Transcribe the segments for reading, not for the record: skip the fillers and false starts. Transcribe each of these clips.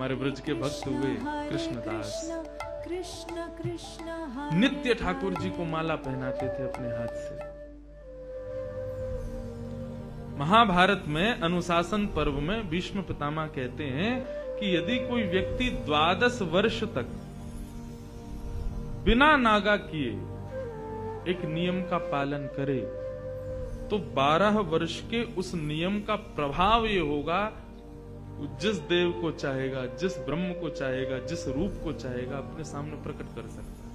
हमारे ब्रज के भक्त हुए कृष्णदास, नित्य ठाकुर जी को माला पहनाते थे अपने हाथ से। महाभारत में अनुशासन पर्व में भीष्म पितामह कहते हैं कि यदि कोई व्यक्ति 12 वर्ष तक बिना नागा किए एक नियम का पालन करे तो 12 वर्ष के उस नियम का प्रभाव ये होगा, जिस देव को चाहेगा, जिस ब्रह्म को चाहेगा, जिस रूप को चाहेगा अपने सामने प्रकट कर सकता है।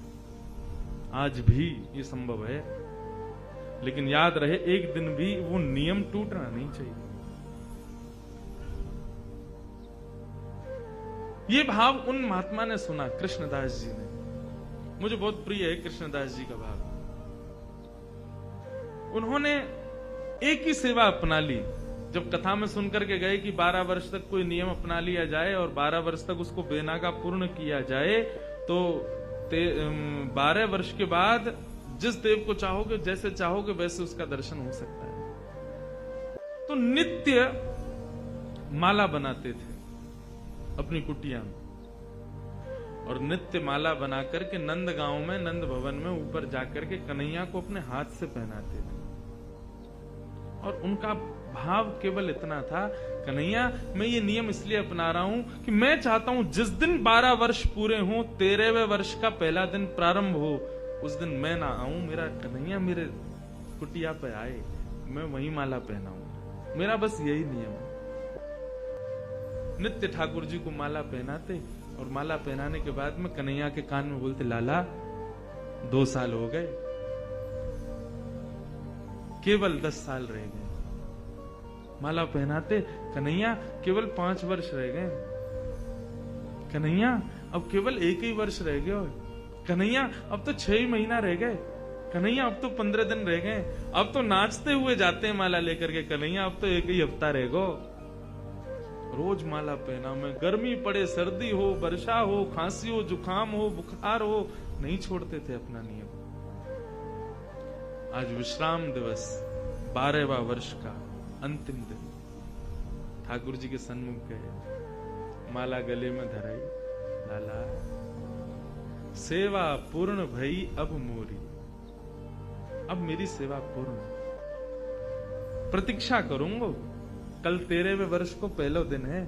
आज भी ये संभव है, लेकिन याद रहे एक दिन भी वो नियम टूटना नहीं चाहिए। ये भाव उन महात्मा ने सुना, कृष्णदास जी ने। मुझे बहुत प्रिय है कृष्णदास जी का भाव। उन्होंने एक ही सेवा अपना ली। जब कथा में सुनकर के गए कि 12 वर्ष तक कोई नियम अपना लिया जाए और 12 वर्ष तक उसको बेनागा पूर्ण किया जाए, तो 12 वर्ष के बाद जिस देव को चाहोगे, जैसे चाहोगे वैसे उसका दर्शन हो सकता है। तो नित्य माला बनाते थे अपनी कुटिया में, और नित्य माला बनाकर के नंद गांव में, नंद भवन में ऊपर जाकर के कन्हैया को अपने हाथ से पहनाते थे। और उनका भाव केवल इतना था, कन्हैया मैं ये नियम इसलिए अपना रहा हूं कि मैं चाहता हूं जिस दिन 12 वर्ष पूरे हों, 13वें वर्ष का पहला दिन प्रारंभ हो, उस दिन मैं ना आऊं, मेरा कन्हैया मेरे कुटिया पे आए, मैं वही माला पहनाऊं। मेरा बस यही नियम है। नित्य ठाकुर जी को माला पहनाते, और माला पहनाने के बाद में कन्हैया के कान में बोलते, लाला 2 साल हो गए, केवल 10 साल रह गए। माला पहनाते, कन्हैया केवल 5 वर्ष रह गए। कन्हैया अब केवल 1 ही वर्ष रह गए। कन्हैया अब तो 6 ही महीना रह गए। कन्हैया अब तो 15 दिन रह गए। अब तो नाचते हुए जाते हैं माला लेकर के। कन्हैया अब तो 1 ही हफ्ता रह गो। रोज माला पहना में, गर्मी पड़े, सर्दी हो, वर्षा हो, खांसी हो, जुकाम हो, बुखार हो, नहीं छोड़ते थे अपना नियम। आज विश्राम दिवस, 12वां वर्ष का अंतिम दिन, ठाकुर जी के सन्मुख गए, माला गले में धराई, लाला सेवा पूर्ण भई अब मोरी, अब मेरी सेवा पूर्ण, प्रतीक्षा करूंगा, कल 13वें वर्ष को पहलो दिन है,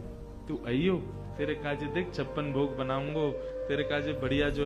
तू आइयो, तेरे काजे देख 56 भोग बनाऊंगो, तेरे काजे बढ़िया जो